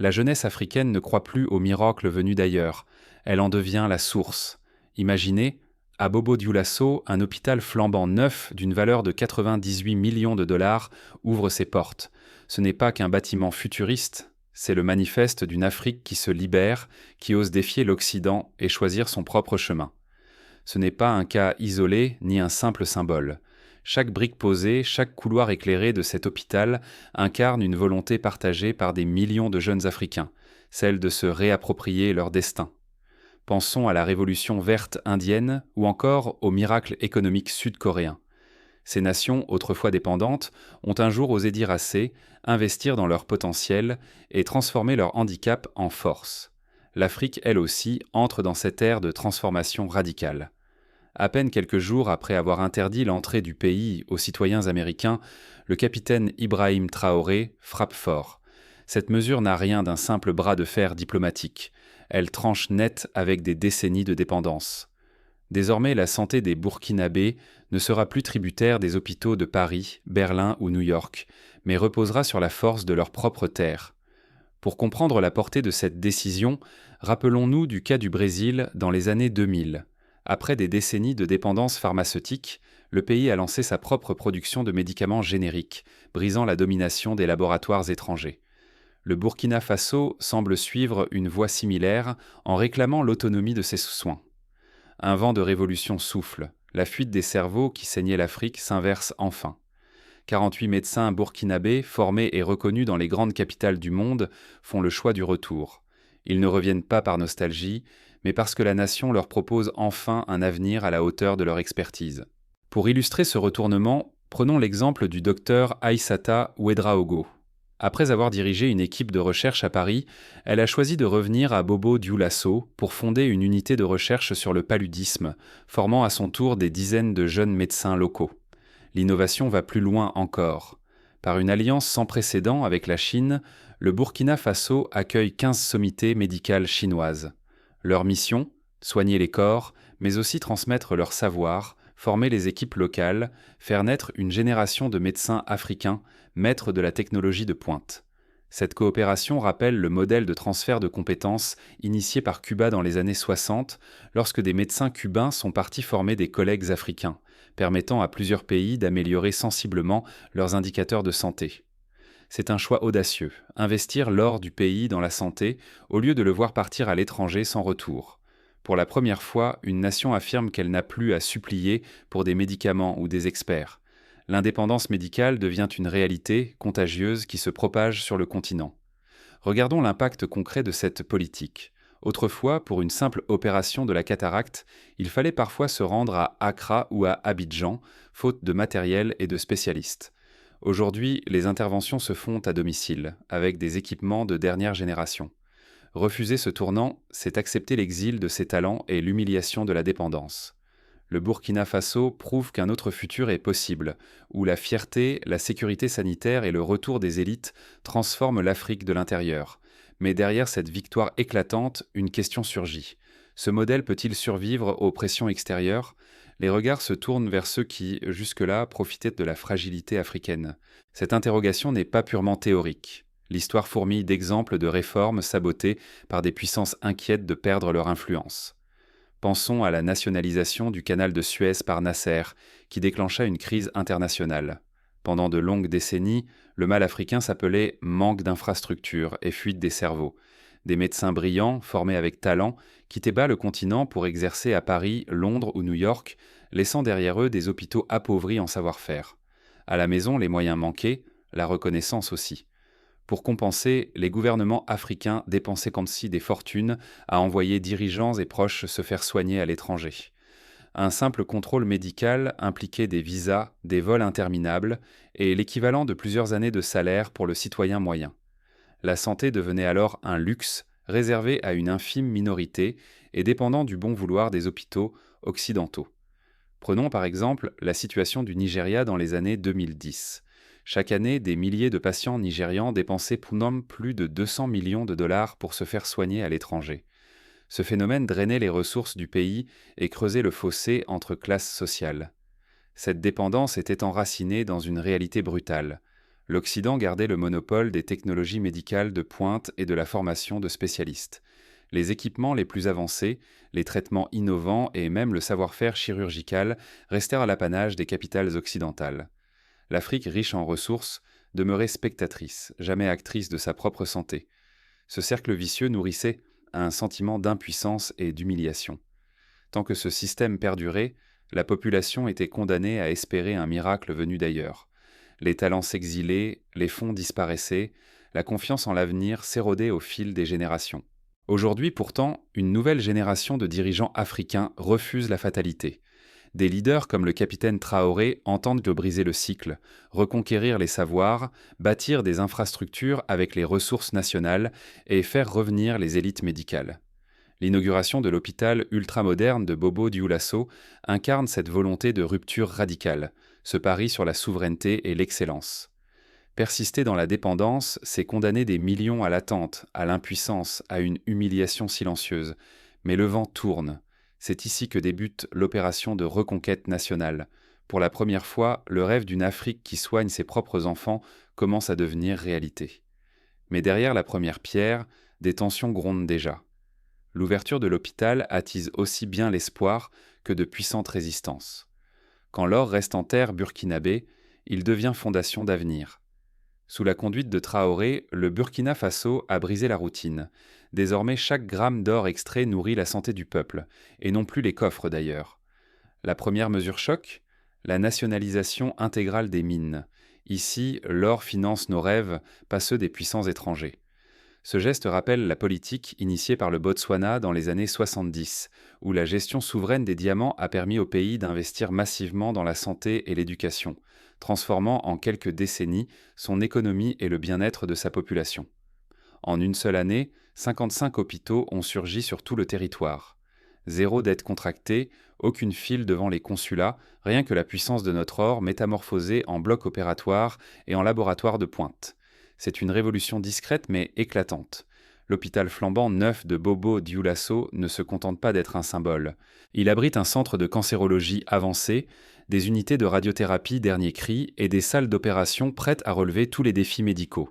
La jeunesse africaine ne croit plus aux miracles venus d'ailleurs, elle en devient la source. Imaginez, à Bobo-Dioulasso, un hôpital flambant neuf d'une valeur de 98 millions de dollars ouvre ses portes. Ce n'est pas qu'un bâtiment futuriste, c'est le manifeste d'une Afrique qui se libère, qui ose défier l'Occident et choisir son propre chemin. Ce n'est pas un cas isolé ni un simple symbole. Chaque brique posée, chaque couloir éclairé de cet hôpital incarne une volonté partagée par des millions de jeunes Africains, celle de se réapproprier leur destin. Pensons à la révolution verte indienne ou encore au miracle économique sud-coréen. Ces nations, autrefois dépendantes, ont un jour osé dire assez, investir dans leur potentiel et transformer leur handicap en force. L'Afrique, elle aussi, entre dans cette ère de transformation radicale. À peine quelques jours après avoir interdit l'entrée du pays aux citoyens américains, le capitaine Ibrahim Traoré frappe fort. Cette mesure n'a rien d'un simple bras de fer diplomatique. Elle tranche net avec des décennies de dépendance. Désormais, la santé des Burkinabés ne sera plus tributaire des hôpitaux de Paris, Berlin ou New York, mais reposera sur la force de leur propre terre. Pour comprendre la portée de cette décision, rappelons-nous du cas du Brésil dans les années 2000. Après des décennies de dépendance pharmaceutique, le pays a lancé sa propre production de médicaments génériques, brisant la domination des laboratoires étrangers. Le Burkina Faso semble suivre une voie similaire en réclamant l'autonomie de ses soins. Un vent de révolution souffle, la fuite des cerveaux qui saignaient l'Afrique s'inverse enfin. 48 médecins burkinabés, formés et reconnus dans les grandes capitales du monde, font le choix du retour. Ils ne reviennent pas par nostalgie, mais parce que la nation leur propose enfin un avenir à la hauteur de leur expertise. Pour illustrer ce retournement, prenons l'exemple du docteur Aïssata Ouedraogo. Après avoir dirigé une équipe de recherche à Paris, elle a choisi de revenir à Bobo-Dioulasso pour fonder une unité de recherche sur le paludisme, formant à son tour des dizaines de jeunes médecins locaux. L'innovation va plus loin encore. Par une alliance sans précédent avec la Chine, le Burkina Faso accueille 15 sommités médicales chinoises. Leur mission, soigner les corps, mais aussi transmettre leur savoir, former les équipes locales, faire naître une génération de médecins africains, maîtres de la technologie de pointe. Cette coopération rappelle le modèle de transfert de compétences initié par Cuba dans les années 60, lorsque des médecins cubains sont partis former des collègues africains, permettant à plusieurs pays d'améliorer sensiblement leurs indicateurs de santé. C'est un choix audacieux, investir l'or du pays dans la santé au lieu de le voir partir à l'étranger sans retour. Pour la première fois, une nation affirme qu'elle n'a plus à supplier pour des médicaments ou des experts. L'indépendance médicale devient une réalité contagieuse qui se propage sur le continent. Regardons l'impact concret de cette politique. Autrefois, pour une simple opération de la cataracte, il fallait parfois se rendre à Accra ou à Abidjan, faute de matériel et de spécialistes. Aujourd'hui, les interventions se font à domicile, avec des équipements de dernière génération. Refuser ce tournant, c'est accepter l'exil de ses talents et l'humiliation de la dépendance. Le Burkina Faso prouve qu'un autre futur est possible, où la fierté, la sécurité sanitaire et le retour des élites transforment l'Afrique de l'intérieur. Mais derrière cette victoire éclatante, une question surgit. Ce modèle peut-il survivre aux pressions extérieures ? Les regards se tournent vers ceux qui, jusque-là, profitaient de la fragilité africaine. Cette interrogation n'est pas purement théorique. L'histoire fourmille d'exemples de réformes sabotées par des puissances inquiètes de perdre leur influence. Pensons à la nationalisation du canal de Suez par Nasser, qui déclencha une crise internationale. Pendant de longues décennies, le mal africain s'appelait manque d'infrastructures et fuite des cerveaux. Des médecins brillants, formés avec talent, quittaient bas le continent pour exercer à Paris, Londres ou New York, laissant derrière eux des hôpitaux appauvris en savoir-faire. À la maison, les moyens manquaient, la reconnaissance aussi. Pour compenser, les gouvernements africains dépensaient comme si des fortunes à envoyer dirigeants et proches se faire soigner à l'étranger. Un simple contrôle médical impliquait des visas, des vols interminables et l'équivalent de plusieurs années de salaire pour le citoyen moyen. La santé devenait alors un luxe réservé à une infime minorité et dépendant du bon vouloir des hôpitaux occidentaux. Prenons par exemple la situation du Nigeria dans les années 2010. Chaque année, des milliers de patients nigérians dépensaient plus de 200 millions de dollars pour se faire soigner à l'étranger. Ce phénomène drainait les ressources du pays et creusait le fossé entre classes sociales. Cette dépendance était enracinée dans une réalité brutale. L'Occident gardait le monopole des technologies médicales de pointe et de la formation de spécialistes. Les équipements les plus avancés, les traitements innovants et même le savoir-faire chirurgical restèrent à l'apanage des capitales occidentales. L'Afrique, riche en ressources, demeurait spectatrice, jamais actrice de sa propre santé. Ce cercle vicieux nourrissait un sentiment d'impuissance et d'humiliation. Tant que ce système perdurait, la population était condamnée à espérer un miracle venu d'ailleurs. Les talents s'exilaient, les fonds disparaissaient, la confiance en l'avenir s'érodait au fil des générations. Aujourd'hui, pourtant, une nouvelle génération de dirigeants africains refuse la fatalité. Des leaders comme le capitaine Traoré entendent de briser le cycle, reconquérir les savoirs, bâtir des infrastructures avec les ressources nationales et faire revenir les élites médicales. L'inauguration de l'hôpital ultramoderne de Bobo Dioulasso incarne cette volonté de rupture radicale, ce pari sur la souveraineté et l'excellence. Persister dans la dépendance, c'est condamner des millions à l'attente, à l'impuissance, à une humiliation silencieuse. Mais le vent tourne. C'est ici que débute l'opération de reconquête nationale. Pour la première fois, le rêve d'une Afrique qui soigne ses propres enfants commence à devenir réalité. Mais derrière la première pierre, des tensions grondent déjà. L'ouverture de l'hôpital attise aussi bien l'espoir que de puissantes résistances. Quand l'or reste en terre burkinabé, il devient fondation d'avenir. Sous la conduite de Traoré, le Burkina Faso a brisé la routine. Désormais, chaque gramme d'or extrait nourrit la santé du peuple, et non plus les coffres d'ailleurs. La première mesure choc ? La nationalisation intégrale des mines. Ici, l'or finance nos rêves, pas ceux des puissants étrangers. Ce geste rappelle la politique initiée par le Botswana dans les années 70, où la gestion souveraine des diamants a permis au pays d'investir massivement dans la santé et l'éducation, transformant en quelques décennies son économie et le bien-être de sa population. En une seule année, 55 hôpitaux ont surgi sur tout le territoire. Zéro dette contractée, aucune file devant les consulats, rien que la puissance de notre or métamorphosée en bloc opératoire et en laboratoire de pointe. C'est une révolution discrète mais éclatante. L'hôpital flambant neuf de Bobo Dioulasso ne se contente pas d'être un symbole. Il abrite un centre de cancérologie avancé, des unités de radiothérapie dernier cri et des salles d'opération prêtes à relever tous les défis médicaux.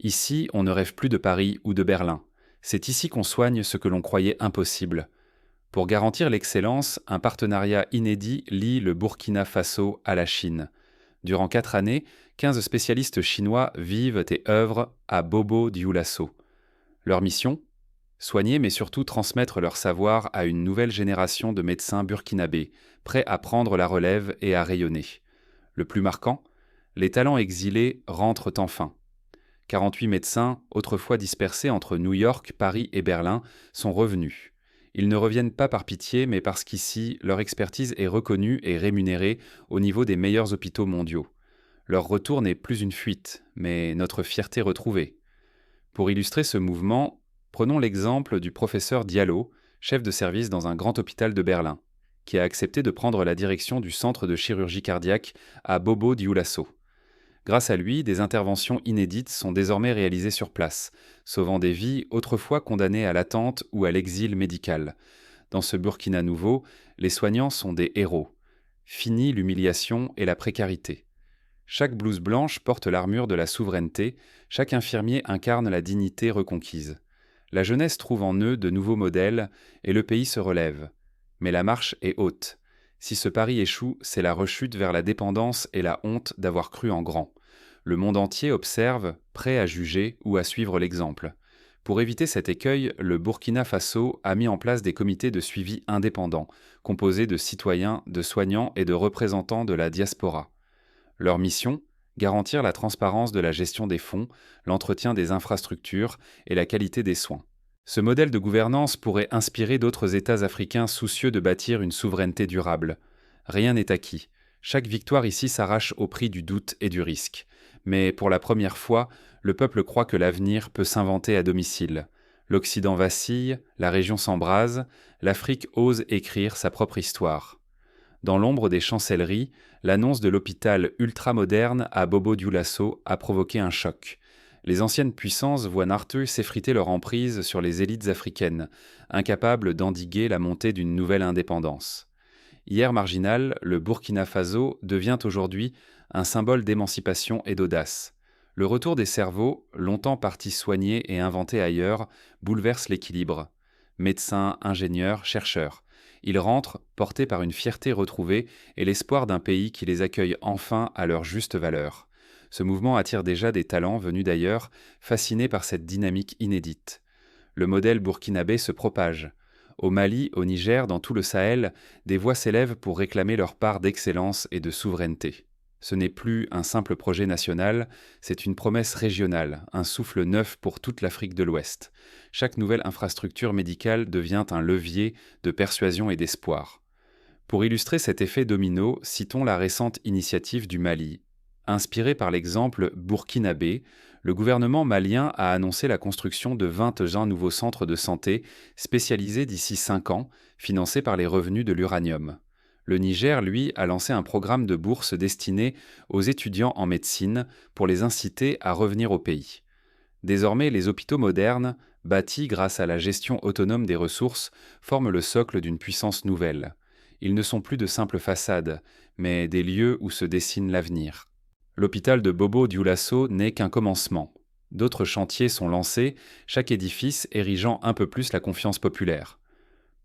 Ici, on ne rêve plus de Paris ou de Berlin. C'est ici qu'on soigne ce que l'on croyait impossible. Pour garantir l'excellence, un partenariat inédit lie le Burkina Faso à la Chine. Durant 4 années, 15 spécialistes chinois vivent et œuvrent à Bobo Dioulasso. Leur mission ? Soigner mais surtout transmettre leur savoir à une nouvelle génération de médecins burkinabés, prêts à prendre la relève et à rayonner. Le plus marquant ? Les talents exilés rentrent enfin. 48 médecins, autrefois dispersés entre New York, Paris et Berlin, sont revenus. Ils ne reviennent pas par pitié, mais parce qu'ici, leur expertise est reconnue et rémunérée au niveau des meilleurs hôpitaux mondiaux. Leur retour n'est plus une fuite, mais notre fierté retrouvée. Pour illustrer ce mouvement, prenons l'exemple du professeur Diallo, chef de service dans un grand hôpital de Berlin, qui a accepté de prendre la direction du centre de chirurgie cardiaque à Bobo Dioulasso. Grâce à lui, des interventions inédites sont désormais réalisées sur place, sauvant des vies autrefois condamnées à l'attente ou à l'exil médical. Dans ce Burkina nouveau, les soignants sont des héros. Fini l'humiliation et la précarité. Chaque blouse blanche porte l'armure de la souveraineté, chaque infirmier incarne la dignité reconquise. La jeunesse trouve en eux de nouveaux modèles et le pays se relève. Mais la marche est haute. Si ce pari échoue, c'est la rechute vers la dépendance et la honte d'avoir cru en grand. Le monde entier observe, prêt à juger ou à suivre l'exemple. Pour éviter cet écueil, le Burkina Faso a mis en place des comités de suivi indépendants, composés de citoyens, de soignants et de représentants de la diaspora. Leur mission ? Garantir la transparence de la gestion des fonds, l'entretien des infrastructures et la qualité des soins. Ce modèle de gouvernance pourrait inspirer d'autres États africains soucieux de bâtir une souveraineté durable. Rien n'est acquis. Chaque victoire ici s'arrache au prix du doute et du risque. Mais pour la première fois, le peuple croit que l'avenir peut s'inventer à domicile. L'Occident vacille, la région s'embrase, l'Afrique ose écrire sa propre histoire. Dans l'ombre des chancelleries, l'annonce de l'hôpital ultramoderne à Bobo Dioulasso a provoqué un choc. Les anciennes puissances voient Narteux s'effriter leur emprise sur les élites africaines, incapables d'endiguer la montée d'une nouvelle indépendance. Hier marginal, le Burkina Faso devient aujourd'hui un symbole d'émancipation et d'audace. Le retour des cerveaux, longtemps partis soignés et inventés ailleurs, bouleverse l'équilibre. Médecins, ingénieurs, chercheurs. Ils rentrent, portés par une fierté retrouvée et l'espoir d'un pays qui les accueille enfin à leur juste valeur. Ce mouvement attire déjà des talents venus d'ailleurs, fascinés par cette dynamique inédite. Le modèle burkinabé se propage. Au Mali, au Niger, dans tout le Sahel, des voix s'élèvent pour réclamer leur part d'excellence et de souveraineté. Ce n'est plus un simple projet national, c'est une promesse régionale, un souffle neuf pour toute l'Afrique de l'Ouest. Chaque nouvelle infrastructure médicale devient un levier de persuasion et d'espoir. Pour illustrer cet effet domino, citons la récente initiative du Mali. Inspiré par l'exemple burkinabé, le gouvernement malien a annoncé la construction de 21 nouveaux centres de santé spécialisés d'ici 5 ans, financés par les revenus de l'uranium. Le Niger, lui, a lancé un programme de bourse destiné aux étudiants en médecine pour les inciter à revenir au pays. Désormais, les hôpitaux modernes, bâtis grâce à la gestion autonome des ressources, forment le socle d'une puissance nouvelle. Ils ne sont plus de simples façades, mais des lieux où se dessine l'avenir. L'hôpital de Bobo-Dioulasso n'est qu'un commencement. D'autres chantiers sont lancés, chaque édifice érigeant un peu plus la confiance populaire.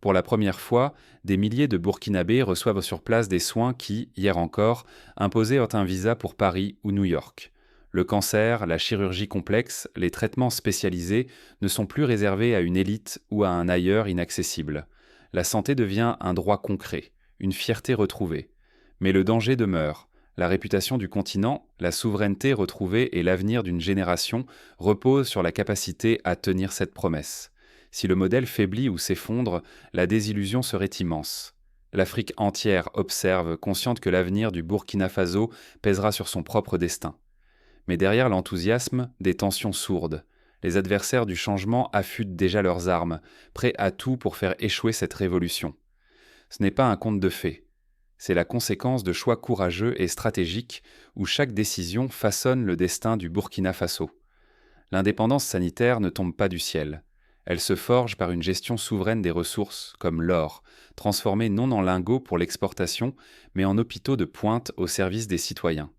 Pour la première fois, des milliers de Burkinabés reçoivent sur place des soins qui, hier encore, imposaient un visa pour Paris ou New York. Le cancer, la chirurgie complexe, les traitements spécialisés ne sont plus réservés à une élite ou à un ailleurs inaccessible. La santé devient un droit concret, une fierté retrouvée. Mais le danger demeure. La réputation du continent, la souveraineté retrouvée et l'avenir d'une génération reposent sur la capacité à tenir cette promesse. Si le modèle faiblit ou s'effondre, la désillusion serait immense. L'Afrique entière observe, consciente que l'avenir du Burkina Faso pèsera sur son propre destin. Mais derrière l'enthousiasme, des tensions sourdes. Les adversaires du changement affûtent déjà leurs armes, prêts à tout pour faire échouer cette révolution. Ce n'est pas un conte de fées. C'est la conséquence de choix courageux et stratégiques où chaque décision façonne le destin du Burkina Faso. L'indépendance sanitaire ne tombe pas du ciel. Elle se forge par une gestion souveraine des ressources, comme l'or, transformé non en lingots pour l'exportation, mais en hôpitaux de pointe au service des citoyens.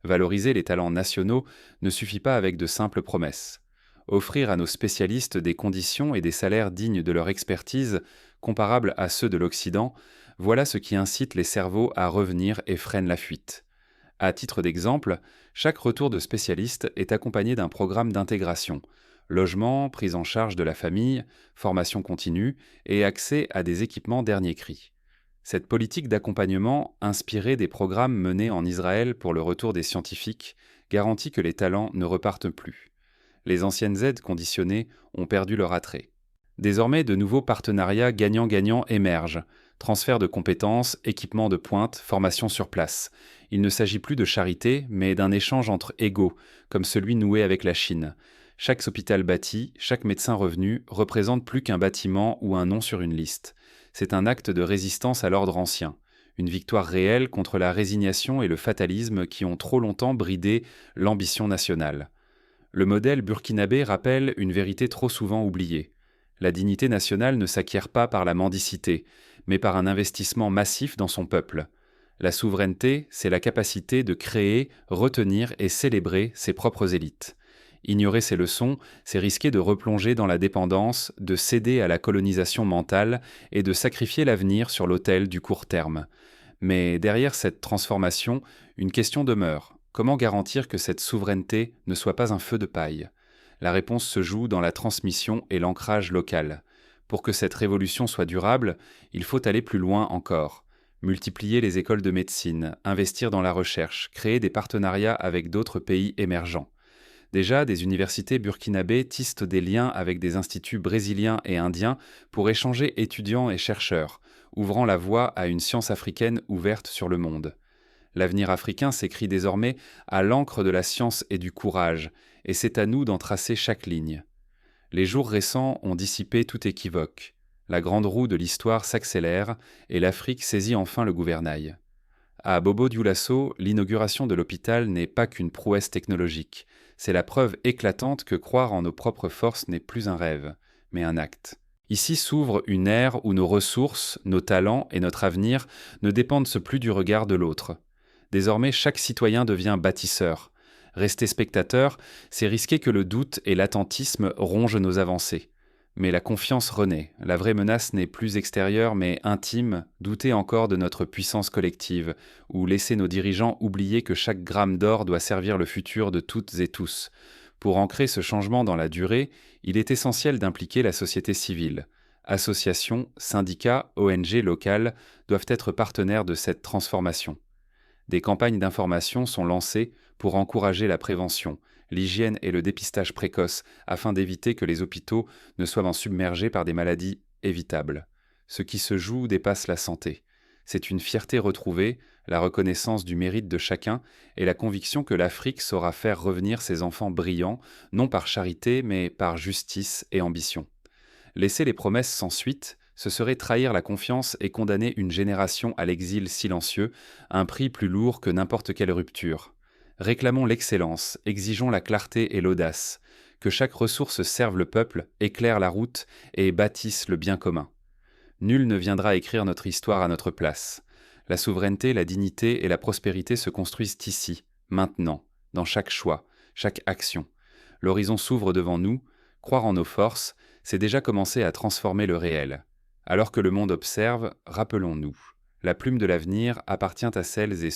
Valoriser les talents nationaux ne suffit pas avec de simples promesses. Offrir à nos spécialistes des conditions et des salaires dignes de leur expertise, comparables à ceux de l'Occident, voilà ce qui incite les cerveaux à revenir et freine la fuite. À titre d'exemple, chaque retour de spécialiste est accompagné d'un programme d'intégration, logement, prise en charge de la famille, formation continue et accès à des équipements dernier cri. Cette politique d'accompagnement, inspirée des programmes menés en Israël pour le retour des scientifiques, garantit que les talents ne repartent plus. Les anciennes aides conditionnées ont perdu leur attrait. Désormais, de nouveaux partenariats gagnant-gagnant émergent. Transfert de compétences, équipements de pointe, formation sur place. Il ne s'agit plus de charité, mais d'un échange entre égaux, comme celui noué avec la Chine. Chaque hôpital bâti, chaque médecin revenu représente plus qu'un bâtiment ou un nom sur une liste. C'est un acte de résistance à l'ordre ancien, une victoire réelle contre la résignation et le fatalisme qui ont trop longtemps bridé l'ambition nationale. Le modèle burkinabé rappelle une vérité trop souvent oubliée. La dignité nationale ne s'acquiert pas par la mendicité, mais par un investissement massif dans son peuple. La souveraineté, c'est la capacité de créer, retenir et célébrer ses propres élites. Ignorer ces leçons, c'est risquer de replonger dans la dépendance, de céder à la colonisation mentale et de sacrifier l'avenir sur l'autel du court terme. Mais derrière cette transformation, une question demeure. Comment garantir que cette souveraineté ne soit pas un feu de paille ? La réponse se joue dans la transmission et l'ancrage local. Pour que cette révolution soit durable, il faut aller plus loin encore. Multiplier les écoles de médecine, investir dans la recherche, créer des partenariats avec d'autres pays émergents. Déjà, des universités burkinabées tissent des liens avec des instituts brésiliens et indiens pour échanger étudiants et chercheurs, ouvrant la voie à une science africaine ouverte sur le monde. L'avenir africain s'écrit désormais à l'encre de la science et du courage, et c'est à nous d'en tracer chaque ligne. Les jours récents ont dissipé tout équivoque. La grande roue de l'histoire s'accélère et l'Afrique saisit enfin le gouvernail. À Bobo-Dioulasso, l'inauguration de l'hôpital n'est pas qu'une prouesse technologique. C'est la preuve éclatante que croire en nos propres forces n'est plus un rêve, mais un acte. Ici s'ouvre une ère où nos ressources, nos talents et notre avenir ne dépendent plus du regard de l'autre. Désormais, chaque citoyen devient bâtisseur. Rester spectateur, c'est risquer que le doute et l'attentisme rongent nos avancées. Mais la confiance renaît. La vraie menace n'est plus extérieure mais intime, douter encore de notre puissance collective, ou laisser nos dirigeants oublier que chaque gramme d'or doit servir le futur de toutes et tous. Pour ancrer ce changement dans la durée, il est essentiel d'impliquer la société civile. Associations, syndicats, ONG locales doivent être partenaires de cette transformation. Des campagnes d'information sont lancées pour encourager la prévention, l'hygiène et le dépistage précoce afin d'éviter que les hôpitaux ne soient submergés par des maladies évitables. Ce qui se joue dépasse la santé. C'est une fierté retrouvée, la reconnaissance du mérite de chacun et la conviction que l'Afrique saura faire revenir ses enfants brillants, non par charité mais par justice et ambition. Laisser les promesses sans suite, ce serait trahir la confiance et condamner une génération à l'exil silencieux, un prix plus lourd que n'importe quelle rupture. Réclamons l'excellence, exigeons la clarté et l'audace, que chaque ressource serve le peuple, éclaire la route et bâtisse le bien commun. Nul ne viendra écrire notre histoire à notre place. La souveraineté, la dignité et la prospérité se construisent ici, maintenant, dans chaque choix, chaque action. L'horizon s'ouvre devant nous, croire en nos forces, c'est déjà commencer à transformer le réel. Alors que le monde observe, rappelons-nous, la plume de l'avenir appartient à celles et